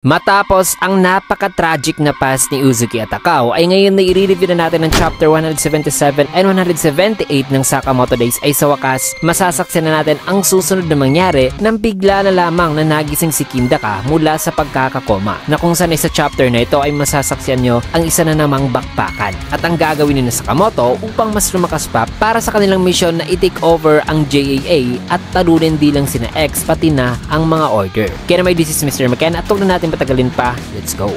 Matapos ang napaka-tragic na past ni Uzuki at Takao ay ngayon na i-review na natin ng chapter 177 and 178 ng Sakamoto Days ay sa wakas masasaksihan na natin ang susunod na mangyari nang bigla na lamang na nagising si Kindaka mula sa pagkakakoma, na kung saan sa chapter na ito ay masasaksihan nyo ang isa na namang bakbakan at ang gagawin ni Sakamoto upang mas lumakas pa para sa kanilang mission na i-take over ang JAA at talunin di lang sina X pati na ang mga order. Kaya naman, this is Mr. McKen at huwag na natin patagalin pa, let's go!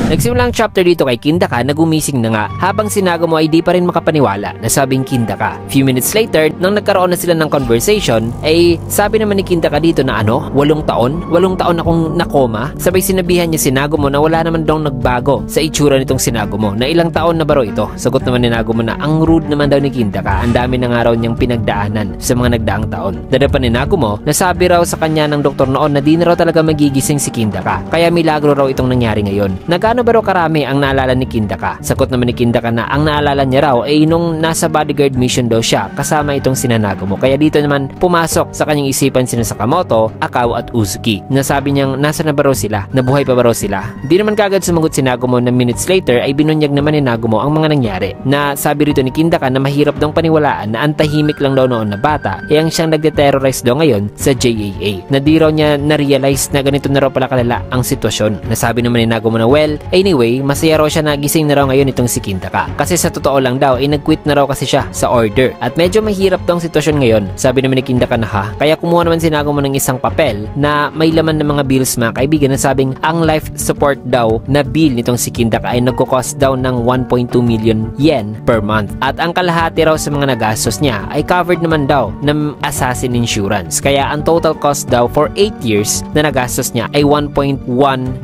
Nagsimula ang chapter dito kay Kindaka na gumising na nga habang si Nagumo ay di pa rin makapaniwala na sabing Kindaka. Few minutes later, nang nagkaroon na sila ng conversation, ay sabi naman ni Kindaka dito na 8 taon? 8 taon akong nakoma? Sabay sinabihan niya si Nagumo na wala naman daw nagbago sa itsura nitong si Nagumo, na ilang taon na ba raw ito? Sagot naman ni Nagumo na ang rude naman daw ni Kindaka, ang dami na nga raw niyang pinagdaanan sa mga nagdaang taon. Dadapan ni Nagumo na sabi raw sa kanya ng doktor noon na di na raw talaga magigising si Kindaka, kaya milagro raw itong nangyari ngayon. Ano ba raw karami ang naalala ni Kindaka? Sagot naman ni Kindaka na ang naalala niya raw ay nung nasa bodyguard mission daw siya kasama itong sina Nagumo. Kaya dito naman pumasok sa kanyang isipan sina Sakamoto, Akao at Uzuki. Nasabi niyang nasa na ba raw sila? Nabuhay pa ba raw sila? Di naman kagad sumagot si Nagumo na minutes later ay binunyag naman ni Nagumo ang mga nangyari. Na sabi rito ni Kindaka na mahirap daw paniwalaan na ang tahimik lang daw noon na bata ay ang siyang nagde-terrorize daw ngayon sa JAA. Na di raw niya na-realize na ganito na raw pala kalala ang sitwasyon. Nasabi naman ni Nagumo na well, anyway, masaya raw siya na gising na raw ngayon itong si Kindaka. Kasi sa totoo lang daw, ay nag-quit na raw kasi siya sa order. At medyo mahirap daw ang sitwasyon ngayon. Sabi naman ni Kindaka na kaya kumuha naman si Nagumo ng isang papel na may laman ng mga bills mga kaibigan na sabing ang life support daw na bill nitong si Kindaka ay nagko-cost daw ng 1.2 million yen per month. At ang kalahati raw sa mga nagastos niya ay covered naman daw ng assassin insurance. Kaya ang total cost daw for 8 years na nagastos niya ay 1.1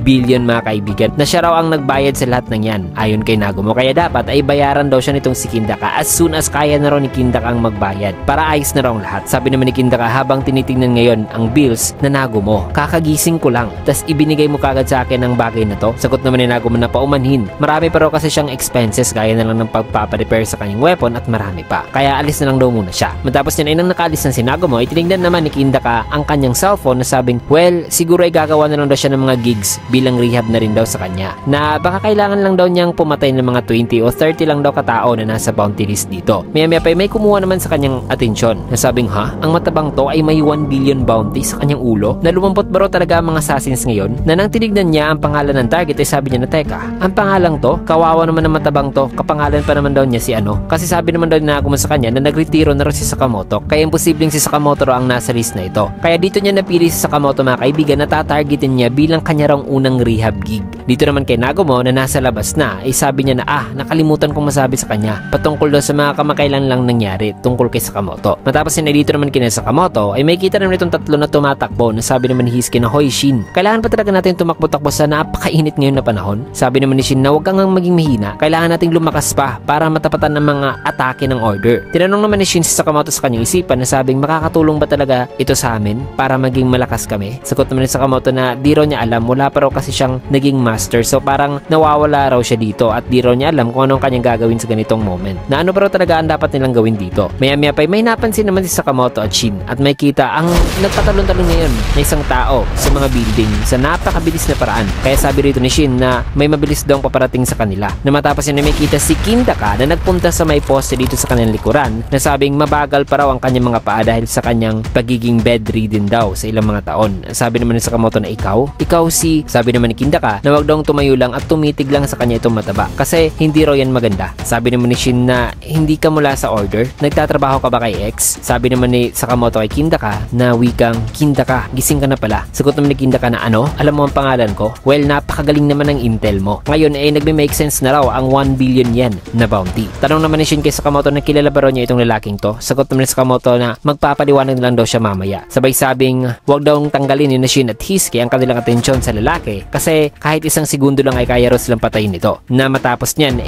billion mga kaibigan. Na siya raw ang nagbayad sa lahat ng yan ayon kay Nagumo, kaya dapat ay bayaran daw siya nitong si Kindaka as soon as kaya na raw ni Kindaka ang magbayad para ayos na raw ang lahat. Sabi naman ni Kindaka habang tinitingnan ngayon ang bills na Nagumo, kakagising ko lang tas ibinigay mo kagad sa akin ang bagay na to? Sagot naman ni Nagumo na paumanhin, marami pa raw kasi siyang expenses gaya na lang ng pagpaparepair sa kanyang weapon at marami pa, kaya alis na lang daw muna siya. Matapos yan ay nang nakaalis na si Nagumo ay tinignan naman ni Kindaka ang kanyang cellphone na sabing well, siguro ay gagawa na lang daw siya ng mga gigs bilang rehab na rin daw sa kanya, na baka kailangan lang daw niyang pumatay ng mga 20 o 30 lang daw katao na nasa bounty list dito. Maya pa may kumuha naman sa kanyang atensyon na sabing ang matabang to ay may 1 billion bounty sa kanyang ulo, na lumampot ba raw talaga ang mga assassins ngayon, na nang tinignan niya ang pangalan ng target ay sabi niya na teka, ang pangalang to, kawawa naman ng matabang to, kapangalan pa naman daw niya si kasi sabi naman daw na Nagumo sa kanya na nagretiro na raw si Sakamoto, kaya imposibleng si Sakamoto raw ang nasa list na ito. Kaya dito niya napili si Sakamoto mga kaibigan na tatargetin niya bilang kanya raw unang rehab gig. Dito naman kay Nagumo na nasa labas na ay sabi niya na nakalimutan kong masabi sa kanya patungkol daw sa mga kamakailan lang nangyari tungkol kay Sakamoto. Matapos na dito naman kina Sakamoto ay may kita naman itong tatlo na tumatakbo na sabi naman ni Hisuke na hoy Shin, kailangan pa talaga natin tumakbo-takbo sa napakainit ngayon na panahon? Sabi naman ni Shin na huwag kang maging mahina, kailangan nating lumakas pa para matapatan ng mga atake ng order. Tinanong naman ni Shin si Sakamoto sa kanyang isipan na sabing makakatulong ba talaga ito sa amin para maging malakas kami? Sagot naman ni Sakamoto na di raw niya alam, wala pa raw kasi siyang naging master, so parang nawawala raw siya dito at di raw niya alam kung anong kanyang gagawin sa ganitong moment, na ano ba raw talaga ang dapat nilang gawin dito. Maya pa may napansin naman si Sakamoto at Shin at may kita ang nagtatalon-talon ngayon na isang tao sa mga building sa napakabilis na paraan. Kaya sabi rito ni Shin na may mabilis daw paparating sa kanila, na matapos yun may kita si Kindaka na nagpunta sa may poste dito sa kanyang likuran na sabing mabagal pa raw ang kanyang mga paa dahil sa kanyang pagiging bedridden daw sa ilang mga taon. Sabi naman ni Sakamoto na ikaw si, sabi naman ni Kindaka na wag daw tumayo lang at tumitig lang sa kanya itong mataba kasi hindi raw yan maganda. Sabi naman ni Shin na hindi ka mula sa order, nagtatrabaho ka ba kay X? Sabi naman ni Sakamoto kay Kindaka na wikang Kindaka, gising ka na pala. Sagot naman ni Kindaka na alam mo ang pangalan ko? Well, napakagaling naman ng intel mo. Ngayon ay nagme-make sense na raw ang 1 billion yen na bounty. Tanong naman ni Shin kay Sakamoto na kilala ba raw niya itong lalaking to? Sagot naman ni Sakamoto na magpapaliwanag lang daw siya mamaya. Sabay sabing wag daw tanggalin ni Shin at Hisuke ang kanilang atensyon sa lalaki kasi kahit isang segundo segundo lang ay kaya raw silang patayin ito. Na matapos niyan,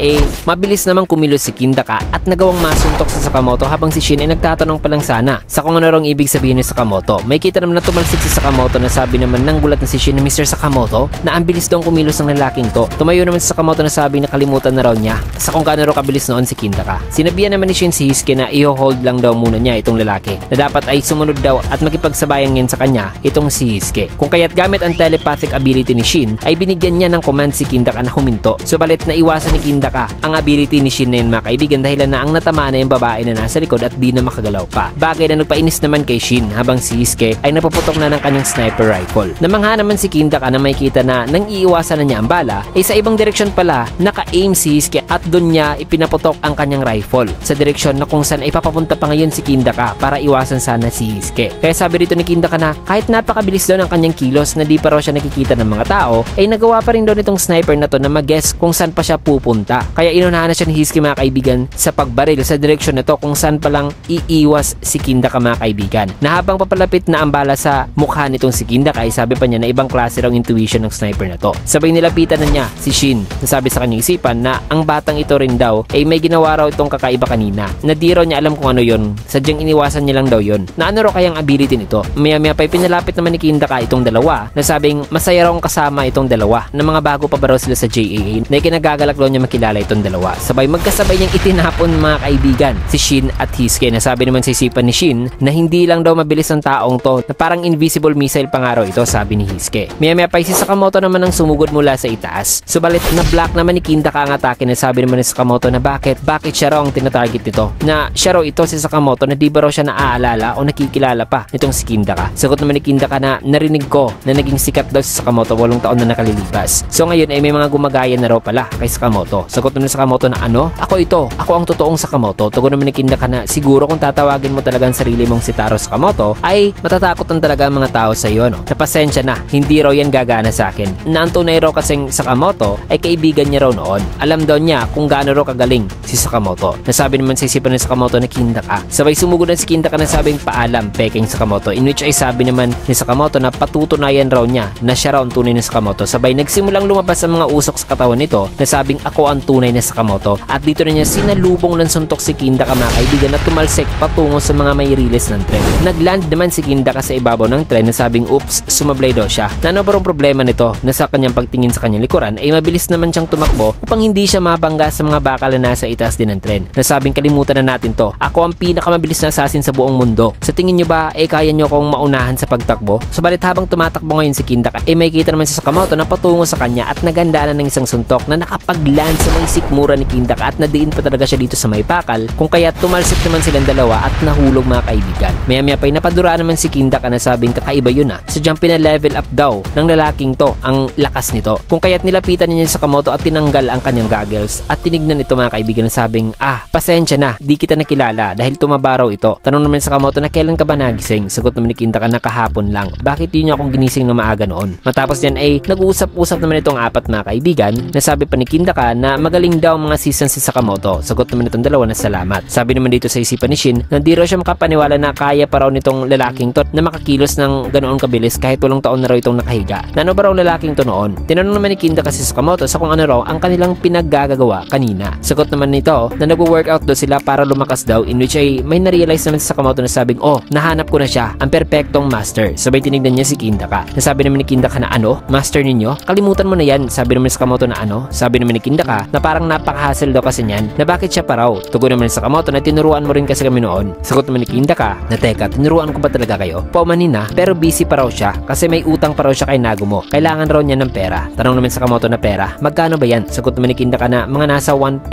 mabilis namang kumilos si Kindaka at nagawang masuntok sa Sakamoto habang si Shin ay nagtatanong pa lang sana sa kung ano raw ibig sabihin ni Sakamoto. May kita naman na tumalsik si Sakamoto na sabi naman ng gulat na si Shin na Mr. Sakamoto na ang bilis daw kumilos ng lalaking to. Tumayo naman si Sakamoto na sabi na kalimutan na raw niya sa kung gaano raw kabilis noon si Kindaka. Sinabihan naman ni Shin si Hisuke na i-hold lang daw muna niya itong lalaki na dapat ay sumunod daw at makipagsabayan ngayon sa kanya itong si Hisuke. Kung kaya't gamit ang telepathic ability ni Shin ay binigyan niya ng command si Kindaka na huminto. Subalit na iwasan ni Kindaka ang ability ni Shin na yun mga kaibigan dahilan na ang natamaan na yung babae na nasa likod at di na makagalaw pa. Bagay na nagpainis naman kay Shin habang si Hisuke ay napuputok na ng kanyang sniper rifle. Namangha naman si Kindaka na may kita na nang iiwasan na niya ang bala ay sa ibang direksyon pala naka-aim si Hisuke at doon niya ipinaputok ang kanyang rifle sa direksyon na kung saan ay papapunta pa ngayon si Kindaka para iwasan sana si Hisuke. Kaya sabi rito ni Kindaka na kahit napakabilis daw ng kanyang kilos na di pa raw siya nakikita ng mga tao ay nagawa pa rin daw nitong sniper na to na mag-guess kung saan pa siya pupunta. Kaya inunahan na siya ni Hisuke mga kaibigan sa pagbaril sa direksyon na to kung saan palang iiwas si Kindaka mga kaibigan. Na habang papalapit na ang bala sa mukha nitong si Kindaka ay sabi pa niya na ibang klase raw intuition ng sniper na to. Sabay nilapitan na niya si Shin na sabi sa kanyang isipan na ang batang ito rin daw ay may ginawa raw itong kakaiba kanina na di raw niya alam kung ano yon. Sadyang iniwasan niya lang daw yon. Na ano raw kayang ability nito. Maya-maya pa pinalapit naman ni Kindaka itong dalawa na sabing masaya raw kasama itong dalawa na mga bago pa ba raw sila sa JAA na ikinagagalak daw niya makilala itong dalawa. Sabay magkasabay niyang itinapon mga kaibigan si Shin at Hisuke na sabi naman sa isipan ni Shin na hindi lang daw mabilis ang taong to na parang invisible missile pa nga raw ito sabi ni Hisuke. Maya-maya pa si Sakamoto naman ang sumugod mula sa itaas. Subalit na block naman ni Kindaka ang atake na sabi naman ni Sakamoto na bakit siya raw ang tinatarget nito. Na siya raw ito si Sakamoto na di ba raw siya naaalala o nakikilala pa nitong si Kindaka. Sagot naman ni Kindaka na narinig ko na naging sikat daw si Sakamoto 8 taon na nakalilipas. So ngayon ay may mga gumagaya na raw pala kay Sakamoto. Sagot naman ni Sakamoto na ano? Ako ito. Ako ang totoong Sakamoto. Tugon naman ni Kindaka na siguro kung tatawagin mo talaga ang sarili mong si Taro Sakamoto ay matatakotan talaga ang mga tao sa iyo no. Napasensya na. Hindi raw yan gagana sa akin. Na ang tunay raw kasing Sakamoto ay kaibigan niya raw noon. Alam daw niya kung gaano raw kagaling si Sakamoto. Nasabi naman sa isipan ni Sakamoto na Kindaka. Sabay sumugod na si Kindaka na sabing paalam peking Sakamoto in which ay sabi naman ni Sakamoto na patutunayan raw niya na siya raw ang tunay na Sakamoto. Sabay nagsimulang lumabas ang mga usok sa katawan nito na sabing ako ang tunay na Sakamoto at dito na niya sinalubong ng suntok si Kindaka mga kaibigan at tumalsik patungo sa mga may riles ng tren. Nagland naman si Kindaka sa ibabaw ng tren na sabing oops, sumablay daw siya. Na ano ba ang problema nito na sa kanyang pagtingin sa kanyang likuran ay mabilis naman siyang tumakbo upang hindi siya mabangga sa mga bakal na nasa itaas din ng tren. Nasabing kalimutan na natin to. Ako ang pinakamabilis na assassin sa buong mundo. Sa tingin nyo ba kaya nyo akong maunahan sa pagtakbo? Subalit habang tumatakbo ngayon si Kindaka may kita naman si Sakamoto na patungo sa kanya at nagandaanan ng isang suntok na nakapagland sa may sikmura ni Kindaka at nadiin pa talaga siya dito sa may bakal kung kaya tumalsik naman silang dalawa at nahulog mga kaibigan. Maya-maya pa napaduraan naman si Kindaka na sabing kakaiba yun sadyang pina-level up daw ng lalaking to ang lakas nito. Kung kaya't nilapitan niya si Sakamoto at tinanggal ang kanyang goggles at tinignan ito mga kaibigan na sabing pasensya na, di kita nakilala dahil tumaba raw ito. Tanong naman si Sakamoto na kailan ka ba nagising? Sagot naman ni Kindaka na kahapon lang. Bakit di niyo akong ginising na maaga noon? Matapos yan nag-uusap-usap naman itong apat mga kaibigan na sabi pa ni Kindaka na magaling daw mga season si Sakamoto. Sagot naman itong dalawa na salamat. Sabi naman dito sa isipan ni Shin na di raw siya makapaniwala na kaya pa raw nitong lalaking to na makakilos ng ganoon kabilis kahit 8 taon na raw itong nakahiga. Na ano ba raw lalaking to noon? Tinanong naman ni Kindaka si Sakamoto sa kung ano raw ang kanilang pinaggagawa kanina. Sagot naman nito na nag-workout daw sila para lumakas daw in which ay may na-realize naman si Sakamoto na sabing nahanap ko na siya, ang perpektong master. Sabay tinignan niya si Kindaka. Nasabi naman ni Kindaka na master ninyo? Kalimutan mo na yan. Sabi naman ni Sakamoto na Sabi naman ni Kindaka na parang napaka-hassle daw kasi niyan na bakit siya pa raw. Tugon naman ni Sakamoto na tinuruan mo rin kasi kami noon. Sagot naman ni Kindaka na teka, tinuruan ko ba talaga kayo? Paumanin na, pero busy pa raw siya kasi may utang pa raw siya kay Nagumo. Kailangan raw niya ng pera. Tanong naman ni Sakamoto na pera. Magkano ba yan? Sagot naman ni Kindaka na mga nasa 1.2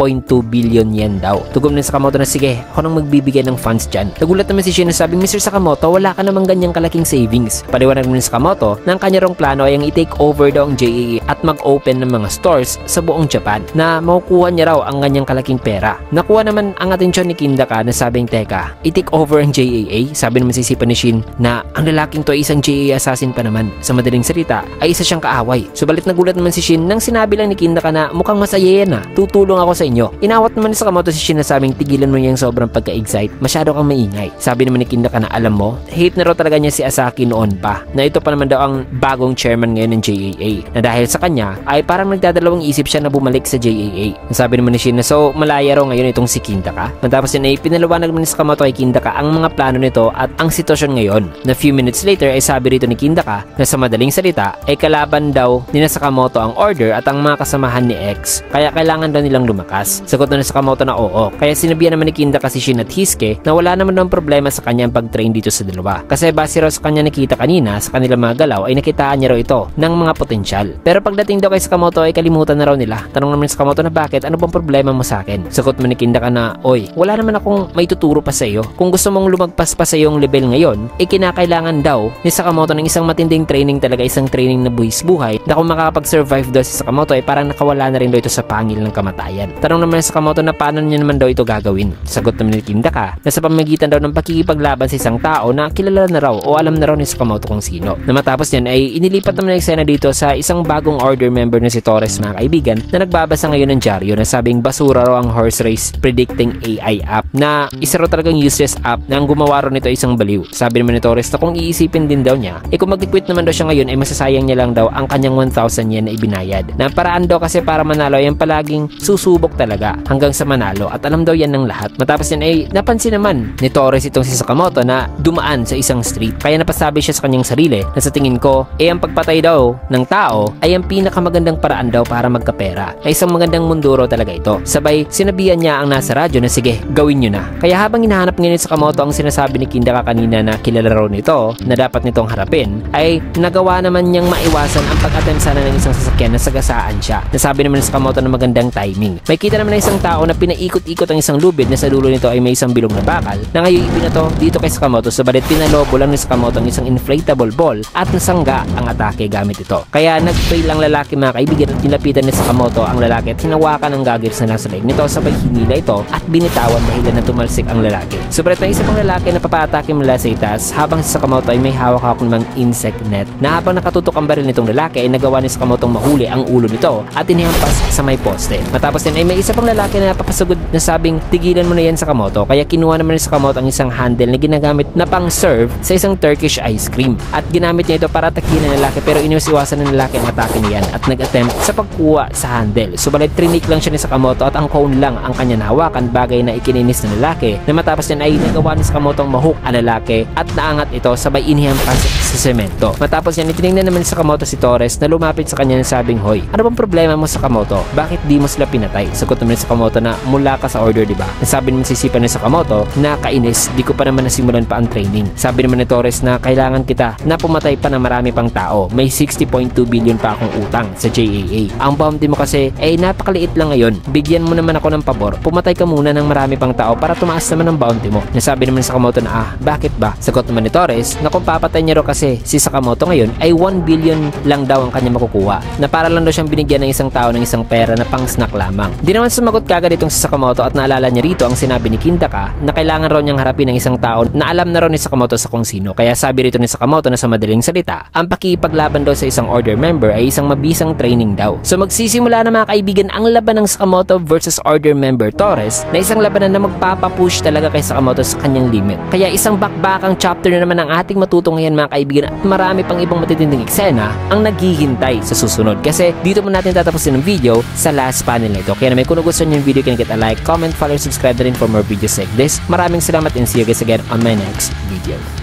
billion yen daw. Tugon naman ni Sakamoto na sige, ako nang magbibigay ng funds dyan. Nagulat naman si Shin na sabing Mr. Sakamoto, wala ka namang ganyang kalaking savings. Paliwanag naman ni Sakamoto na ang kanya rong plano ay ang i-take over daw ang JAA at mag-open ng mga stores sa buong Japan na makukuha niya raw ang ganyang kalaking pera. Nakuha naman ang atensyon ni Kindaka na sabing teka, i-take over ang JAA? Sabi naman si isipan ni Shin na ang lalaking to ay isang JAA assassin pa naman. Sa madaling salita ay isa siyang kaaway. Subalit nagulat naman si Shin nang sinabi lang ni Kindaka na mukhang masaya yan tutulong ako sa inyo. Inawat naman ni Sakamoto si Shin na sabing tigilan mo yung sobrang pagka-excite. Masyado kang maingay. Sabi naman ni Kindaka na alam mo, hate na raw talaga niya si Asaki noon pa. Na ito pa naman daw ang bagong chairman ngayon ng JAA. Na dahil sa sa kanya ay parang nagdadalawang isip siya na bumalik sa JAA. Sabi naman ni Shin na so malaya raw ngayon itong si Kindaka. Matapos yan ay pinaliwanag naman ni Sakamoto kay Kindaka ang mga plano nito at ang sitwasyon ngayon. Na few minutes later ay sabi rito ni Kindaka na sa madaling salita ay kalaban daw ni Sakamoto ang order at ang mga kasamahan ni X, kaya kailangan daw nilang lumakas. Sagot na Sakamoto na oo, kaya sinabihan naman ni Kindaka si Shin at Hisuke na wala naman daw problema sa kanya ang pag-train dito sa dalawa. Kasi base raw sa kanya nakita kanina sa kanilang mga galaw ay nakitaan niya raw ito ng mga potensyal. Pero pagdating daw kay Sakamoto ay kalimutan na raw nila. Tanong naman ni Sakamoto na bakit, ano bang problema mo sa akin? Sagot man ni Kindaka na, oy, wala naman akong may tuturo pa sa iyo. Kung gusto mong lumagpas pa sa iyong level ngayon, kinakailangan daw ni Sakamoto ng isang matinding training talaga, isang training na buwis buhay na kung makakapag-survive daw si Sakamoto ay parang nakawala na rin daw ito sa pangil ng kamatayan. Tanong naman ni Sakamoto na paano niya naman daw ito gagawin. Sagot naman ni Kindaka na sa pamamagitan daw ng pakikipaglaban sa isang tao na kilala na raw o alam na raw ni Sakamoto kung sino. Na matapos niyan ay inilipat naman ng eksena dito sa isang bagong order member na si Torres, mga kaibigan, na nagbabasa ngayon ng dyaryo na sabing basura raw ang horse race predicting AI app, na isa raw talagang useless app na ang gumawa raw nito ay isang baliw. Sabi naman ni Torres na kung iisipin din daw niya, kung mag-quit naman daw siya ngayon ay masasayang niya lang daw ang kanyang 1,000 yen na ibinayad. Na paraan daw kasi para manalo ay palaging susubok talaga hanggang sa manalo at alam daw yan ng lahat. Matapos yan ay napansin naman ni Torres itong si Sakamoto na dumaan sa isang street, kaya napasabi siya sa kanyang sarili na sa tingin ko ang pagpatay daw ng tao ay ang pinakamagandang paraan daw para magkapera. Ay isang magandang mundo raw talaga ito. Sabay sinabihan niya ang nasa radyo na sige, gawin nyo na. Kaya habang hinahanap ngayon sa Sakamoto ang sinasabi ni Kindaka kanina na kilala raw nito na dapat nitong harapin, ay nagawa naman niyang maiwasan ang pag-attempt sana ng isang sasakyan na sagasaan siya. Nasabi naman ni Sakamoto na magandang timing. May kita naman ng isang tao na pinaikot-ikot ang isang lubid na sa dulo nito ay may isang bilog na bakal na ngayon ibinato dito kay Sakamoto, sabalit pinalobo lang ni Sakamoto ang isang inflatable ball at nasangga ang atake gamit ito. Kaya nag-fail ang lalaki, mga kaibigan, at nilapitan ni Sakamoto ang lalaki at hinawakan ang gagirs na nasa leg nito, sabay hinila ito at binitawan dahilan na tumalsik ang lalaki. Subalit may isa pang lalaki na papaatake mula sa itaas habang si Sakamoto ay may hawak-hawak namang insect net na habang nakatutok ang baril nitong lalaki ay nagawa ni Sakamoto mahuli ang ulo nito at inihampas sa may poste. Matapos din ay may isa pang lalaki na napapasugod na sabing tigilan mo na yan Sakamoto, kaya kinuha naman ni Sakamoto ang isang handle na ginagamit na pang-serve sa isang Turkish ice cream at ginamit niya ito para atakihin ng lalaki, pero iniwasiwasan ng lalaki ang atake niyan at nag-attempt sa pagkuha sa handle. Subalit trinik lang siya ni Sakamoto at ang cone lang ang kanya nahawakan, bagay na ikininis ng lalaki, na matapos niyan ay nagawa ni Sakamoto ang mahook ang lalaki at naangat ito sabay inihampas sa semento. Matapos yan itinignan naman ni Sakamoto si Torres na lumapit sa kanya ng sabing, hoy, ano bang problema mo Sakamoto? Bakit di mo sila pinatay? Sagot naman ni Sakamoto na mula ka sa order, diba? Nasabi naman sisipan ni Sakamoto na kainis, di ko pa naman nasimulan pa ang training. Sabi naman ni Torres na kailangan kita na pumatay pa ng marami pang tao. May 60.2 billion pa akong utang sa JAA. Ang bounty mo kasi ay napakaliit lang ngayon. Bigyan mo naman ako ng pabor. Pumatay ka muna ng marami pang tao para tumaas naman ang bounty mo. Nasabi naman ni Sakamoto na bakit ba? Sagot naman ni Torres na kung papatay niya raw kasi si Sakamoto ngayon ay 1 billion lang daw ang kanya makukuha. Na para lang daw siyang binigyan ng isang tao ng isang pera na pang snack lamang. Di naman sumagot kagad itong si Sakamoto at naalala niya rito ang sinabi ni Kindaka na kailangan raw niyang harapin ng isang tao na alam na raw ni Sakamoto sa kung sino. Kaya sabi rito ni Sakamoto na sa madaling salita, ang pakikipaglaban daw sa isang order member ay isang mabisang training daw. So magsisimula na mga kaibigan ang laban ng Sakamoto versus order member Torres, na isang labanan na magpapapush talaga kay Sakamoto sa kanyang limit. Kaya isang bakbakang chapter na naman ang ating matutungayan mga kaibigan, at marami pang ibang matitinding eksena ang naghihintay sa susunod. Kasi dito mo natin tatapusin ang video sa last panel na ito. Kaya naman kung nagustuhan yung video, can get a like, comment, follow, subscribe na rin for more videos like this. Maraming salamat and see you guys again on my next video.